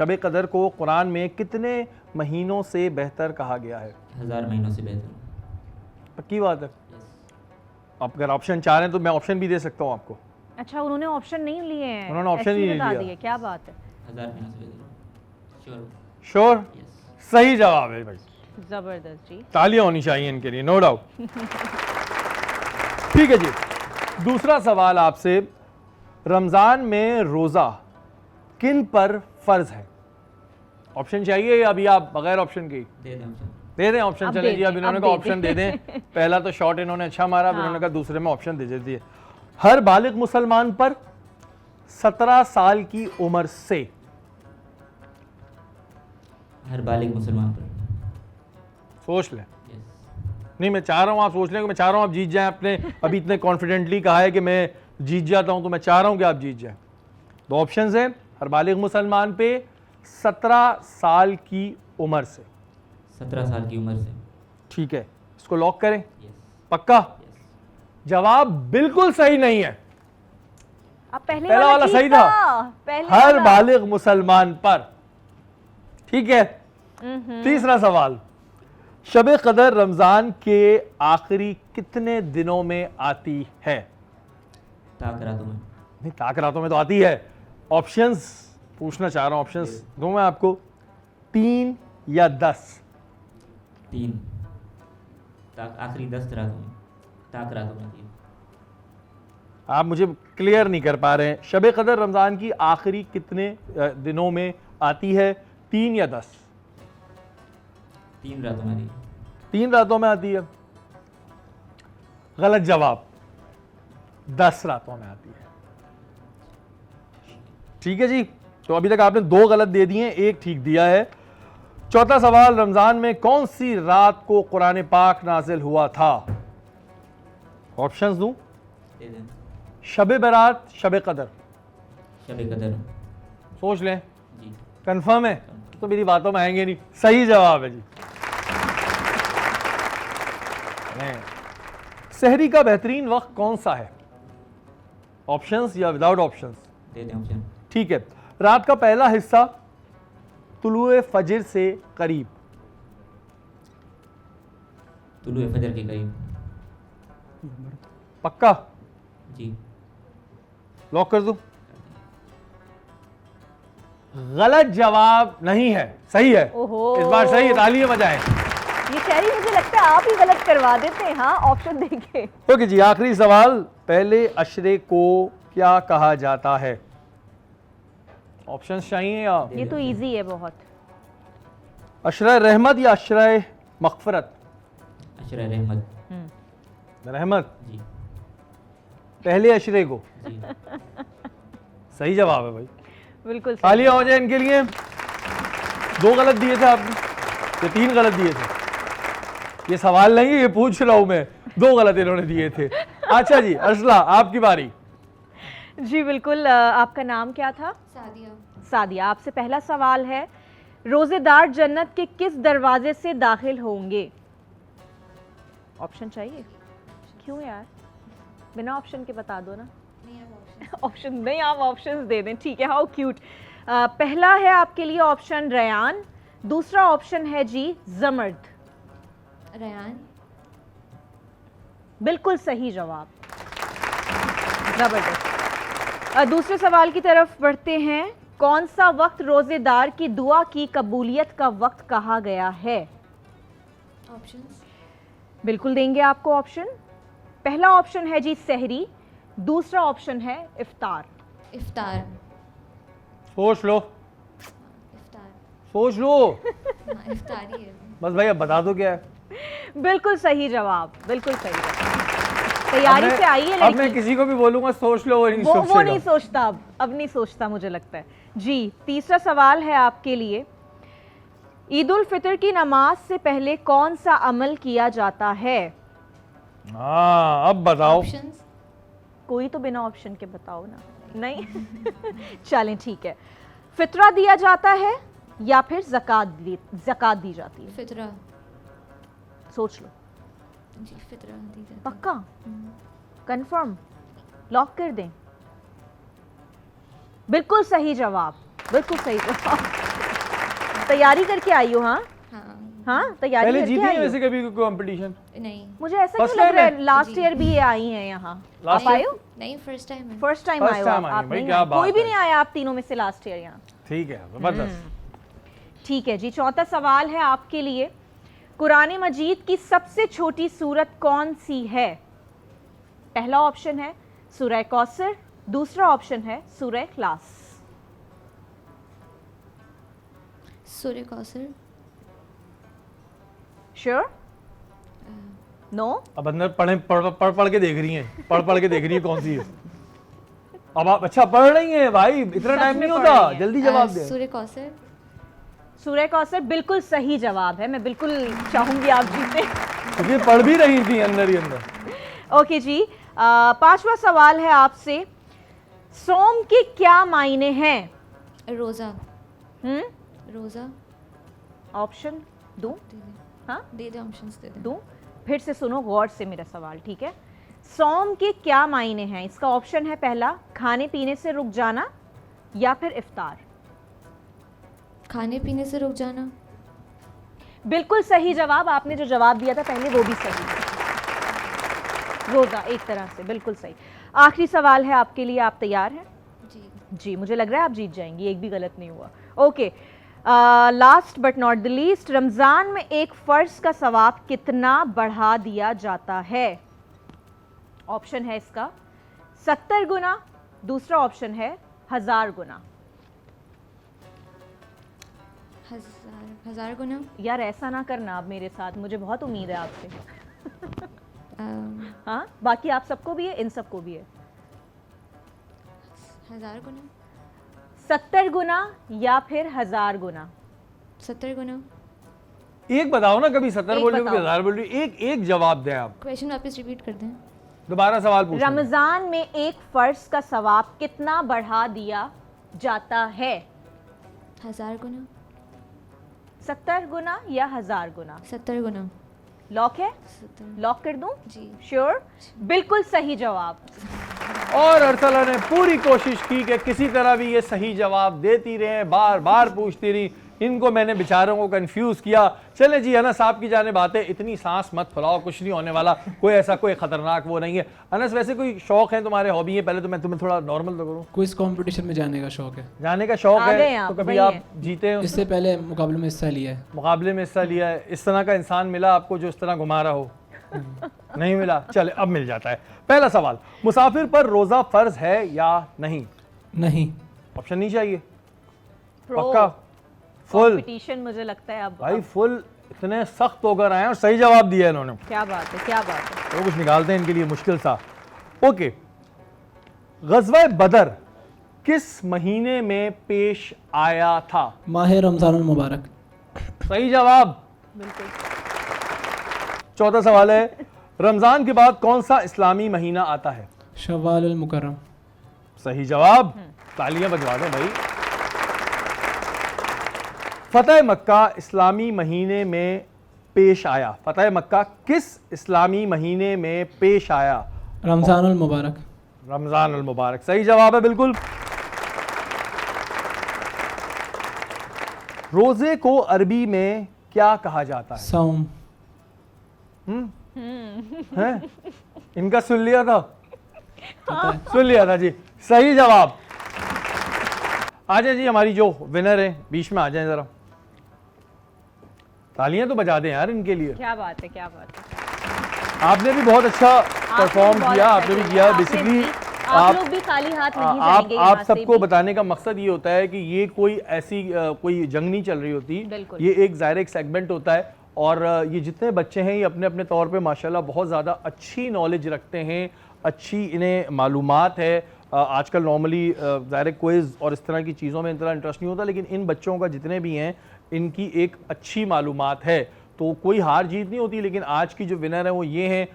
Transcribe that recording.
शब कदर को कुरान में कितने महीनों से बेहतर कहा गया है? 1000 महीनों से बेहतर। पक्की बात है? यस। आप अगर ऑप्शन चाह रहे हैं तो मैं ऑप्शन भी दे सकता हूँ आपको। अच्छा, उन्होंने ऑप्शन नहीं लिए हैं, उन्होंने ऑप्शन ही नहीं बता लिया। दिए, क्या बात है। 1000 महीनों से बेहतर। श्योर। श्योर? यस। सही जवाब है भाई, जबरदस्त जी। तालियां होनी चाहिए इनके लिए, नो डाउट। ठीक है जी, दूसरा सवाल आपसे, रमजान में रोजा किन पर फर्ज है? ऑप्शन चाहिए या अभी आप बगैर ऑप्शन के? दे दें ऑप्शन। दे दें ऑप्शन, अब चले दे जी। अब दें, इन्होंने अब कहा दे ऑप्शन दे दें। दें। पहला तो शॉट इन्होंने अच्छा मारा, अब हाँ। इन्होंने कहा दूसरे में ऑप्शन दे दिए। हर बालिग मुसलमान पर 17 साल की उम्र से, हर बालिग मुसलमान पर। सोच लें। यस। नहीं, मैं चाह रहा हूं आप सोच लें कि मैं चाह रहा हूं आप जीत जाएं। आपने अभी इतने कॉन्फिडेंटली कहा है कि मैं जीत जाता हूं, तो मैं चाह रहा हूं कि आप जीत जाएं। दो ऑप्शंस हैं, हर बालिग मुसलमान पे 17 साल की उम्र से। 17 साल की उम्र से। ठीक है, इसको लॉक करें? यस। पक्का? यस। जवाब बिल्कुल सही नहीं है। अब पहले पहला वाला ठीक सही था। पहले हर वाला। बालिग मुसलमान पर। ठीक है, तीसरा सवाल, शब कदर रमजान के आखिरी कितने दिनों में आती है? ताक रातों में। नहीं, ताक रातों में तो आती है। ऑप्शंस पूछना चाह रहा हूं, ऑप्शंस दूं मैं आपको? 3 या 10? 3। ताक आखिरी 10 रातों में। ताक रातों में 3। आप मुझे क्लियर नहीं कर पा रहे हैं। शब कदर रमजान की आखिरी कितने दिनों में आती है, 3 या 10? 3 रातों में थी। 3 रातों में आती है। गलत जवाब, 10 रातों में आती है। ठीक है जी, तो अभी तक आपने 2 गलत दे दिए, 1 ठीक दिया है। चौथा सवाल, रमजान में कौन सी रात को कुरान पाक नाजिल हुआ था? ऑप्शंस दूं? दे दें। शब बरात, शब कदर? शब कदर। सोच लें। जी। कंफर्म है? तो मेरी बातों में आएंगे नहीं। सही जवाब है जी। सहरी का बेहतरीन वक्त कौन सा है? ऑप्शंस या विदाउट ऑप्शंस? दे दें ऑप्शन। ठीक है, रात का पहला हिस्सा तुलुए फजर से करीब। तुलुए फजर के करीब। पक्का? जी। लॉक कर दूं? गलत जवाब नहीं है, सही है। ओहो। इस बार सही है, तालियां बजाएं। ये शहरी, मुझे लगता है आप ही गलत करवा देते हैं। हाँ, ऑप्शन देंगे। ओके जी, आखिरी सवाल, पहले अशरे को क्या कहा जाता है? ऑप्शंस चाहिए या? ये तो इजी है बहुत। अशरा रहमत या अशरा मगफरत? अशरा रहमत। रहमत। जी। पहले अशरे को। जी। सही जवाब है भाई, बिल्कुल सही। तालियां हो जाए इनके लिए। 2 गलत दिए थे आपने, ये 3 गलत दिए थे। ये सवाल नहीं है, ये पूछ रहा हूं मैं। 2 गलत इन्होंने दिए थे। अच्छा जी, अर्सला आपकी बारी। जी बिल्कुल। आपका नाम क्या था? सादिया। सादिया, आपसे पहला सवाल है, रोजेदार जन्नत के किस दरवाजे से दाखिल होंगे? ऑप्शन चाहिए? क्यों यार, बिना ऑप्शन के बता दो ना। नहीं अब ऑप्शन। ऑप्शन नहीं, आप ऑप्शंस दे दें। ठीक है, हाउ क्यूट। पहला है आपके लिए ऑप्शन रयान, दूसरा ऑप्शन है जी जमर्द। रयान। बिल्कुल सही जवाब, जबरदस्त। दूसरे सवाल की तरफ बढ़ते हैं। कौन सा वक्त रोजेदार की दुआ की कबूलियत का वक्त कहा गया है? ऑप्शंस। बिल्कुल देंगे आपको ऑप्शन। पहला ऑप्शन है जी सहरी, दूसरा ऑप्शन है इफ्तार। इफ्तार। सोच लो, इफ्तार। सोच लो। हाँ इफ्तार ही है। बस भाई अब बता दो क्या है। बिल्कुल सही जवाब, बिल्कुल सही जवाब। तैयारी से आई है अब मैं लड़की। किसी को भी बोलूंगा सोच लो, वो नहीं वो सोचेगा। नहीं सोचता, अब नहीं सोचता मुझे लगता है जी। तीसरा सवाल है आपके लिए, ईद उल फितर की नमाज से पहले कौन सा अमल किया जाता है? हाँ, अब बताओ। ऑप्शंस। कोई तो बिना ऑप्शन के बताओ ना। नहीं चलें ठीक है। फितरा दिया जाता है या फिर ज़कात दी जाती है? फितरा। सोच लो। जी फितरा दी जाती है। पक्का? कंफर्म? लॉक कर दें? बिल्कुल सही जवाब, बिल्कुल सही जवाब। तैयारी करके आई हो? हाँ हाँ हाँ, तैयारी पहले करके जीती आई है हो? वैसे कभी कोई कंपटीशन? नहीं मुझे ऐसा First क्यों लग time रहा है? है लास्ट जी। ईयर भी ये आई हैं यहाँ? Last आप आए हो? नहीं फर्स्ट टाइम है। फर्स्ट टाइम First आए हो time आप? आई आप हैं, भाई नहीं क्या आए? बात कोई भी है। नहीं आया आप तीनों में से लास्ट ईयर यहाँ? ठीक है, जबरदस्त। ठीक है जी, चौथा सवाल है आपके लिए। कुरान मजीद की सबसे छोटी सूरत कौन सी है? पहला ऑप्शन है सूरह कौसर, दूसरा ऑप्शन है सूरह इखलास। सूर्य कौसर। श्योर? नो? अब अंदर पढ़ के देख रही हैं, पढ़ के देख रही है कौन सी है। अब आप अच्छा पढ़ रही हैं भाई, इतना सच टाइम में नहीं पढ़ होता, रही हैं। जल्दी जवाब दे। सूर्य कौसर। सूरह कौसर बिल्कुल सही जवाब है। मैं बिल्कुल चाहूंगी आप जीते। क्योंकि पढ़ भी रही थी अंदर ही अंदर। ओके जी, पांचवा सवाल है आपसे। सोम के क्या मायने हैं? रोजा। हम्म, रोजा ऑप्शन दूं? दे दे। हाँ दे दे ऑप्शंस दे दे। दूं? फिर से सुनो गौर से मेरा सवाल, ठीक है? सोम के क्या मायने हैं? इसका ऑप्शन है पहला खाने पीने से रुक जाना या फिर इफ्तार। खाने पीने से रुक जाना। बिल्कुल सही जवाब। आपने जो जवाब दिया था पहले वो भी सही है। रोजा एक तरह से बिल्कुल सही। आखिरी सवाल है आपके लिए, आप तैयार हैं? जी। जी, मुझे लग रहा है आप जीत जाएंगी, एक भी गलत नहीं हुआ। Okay, last but not the least, Ramzan में एक फ़र्ज का सवाब कितना बढ़ा दिया जाता है? ऑप्शन है इसका 70 गुना, दूसरा ऑप्शन है 1000 गुना। हजार गुना। यार ऐसा ना करना आप मेरे साथ, मुझे बहुत उम्मीद है आपसे। हाँ, बाकी आप सबको भी है, इन सबको भी है। 1000 गुना। 70 गुना या फिर 1000 गुना? 70 गुना। एक बताओ ना, कभी 70 एक बोल रही हो, बताओ। कभी 1000 बोल रही हो, एक जवाब दें आप। क्वेश्चन वापस रिपीट कर दें। दोबारा सवाल पूछो। रमजान में एक फर्ज का सवाब कितना बढ़ा दिया जाता है? 1000 गुना। 70 गुना या 1000 गुना? 70 गुना। लॉक है? 70। लॉक कर दूं? जी। श्योर? बिल्कुल सही जवाब। और अरसला ने पूरी कोशिश की कि किसी तरह भी ये सही जवाब देती रहे, बार बार पूछती रही। इनको मैंने बेचारों को कंफ्यूज किया। चले जी, अनस साहब की जाने बातें, इतनी सांस मत फुलाओ, कुछ नहीं होने वाला, कोई ऐसा कोई खतरनाक वो नहीं है। अनस वैसे कोई शौक है तुम्हारे, हॉबी है? पहले तो मैं तुम्हें थोड़ा नॉर्मल तो करूँ। क्विज कंपटीशन में जाने का शौक है। जाने का शौक आ गए है आप, तो कभी वही आप है। जीते हैं इससे पहले मुकाबले में हिस्सा लिया है। मुकाबले में हिस्सा लिया है? इस तरह का इंसान मिला आपको जो इस तरह घुमा रहा हो? नहीं मिला, चले अब मिल जाता है। पहला सवाल, मुसाफिर पर रोजा फर्ज है या नहीं? नहीं। ऑप्शन नहीं चाहिए? प्रो पक्का? फुल? कंपटीशन मुझे लगता है अब भाई फुल इतने सख्त होकर आए हैं और सही जवाब दिया है इन्होंने। क्या बात है, क्या बात है। तो कुछ निकालते हैं इनके लिए मुश्किल सा। ओके, गज़वा बदर किस महीने में पेश आया था? माह रमज़ानुल मुबारक। सही जवाब। बिल्कुल। चौथा सवाल है, रमजान के बाद कौन सा इस्लामी महीना आता है? शव्वाल मुकर्रम। सही जवाब। तालियां बजवा दें भाई। फतह मक्का इस्लामी महीने में पेश आया। फतह मक्का किस इस्लामी महीने में पेश आया? रमज़ानुल मुबारक। रमजान अल मुबारक सही जवाब है बिल्कुल। रोजे को अरबी में क्या कहा जाता है? सौम। हैं? इनका सुन लिया था? सुन लिया था जी, सही जवाब। आ जाए जी, हमारी जो विनर है बीच में आ जाए जरा। तालियां तो बजा दें यार इनके लिए। क्या बात है, क्या बात है। आपने भी बहुत अच्छा परफॉर्म बहुत किया, अच्छा आपने भी किया। किया। आपने बेसिकली भी- आप लोग भी खाली हाथ नहीं जाएंगे यहाँ आप से सबको भी। बताने का मकसद ये होता है कि ये कोई ऐसी कोई जंग नहीं चल रही होती। बिल्कुल। ये एक ज़ाहिर एक सेगमेंट होता है और ये जितने बच्चे हैं ये अपने अपने तौर पे माशाल्लाह बहुत ज़्यादा अच्छी नॉलेज रखते हैं, अच्छी इन्हें मालूमात है। आजकल नॉर्मली ज़ाहिर क्विज़ और इस तरह की चीज़ों में इतना इंटरेस्ट नहीं होता, लेकिन इन बच्चों का जितने भी हैं इनकी एक अच्छी मालूमात है। तो कोई हार जीत नहीं होती, लेकिन आज की जो विनर है वो ये हैं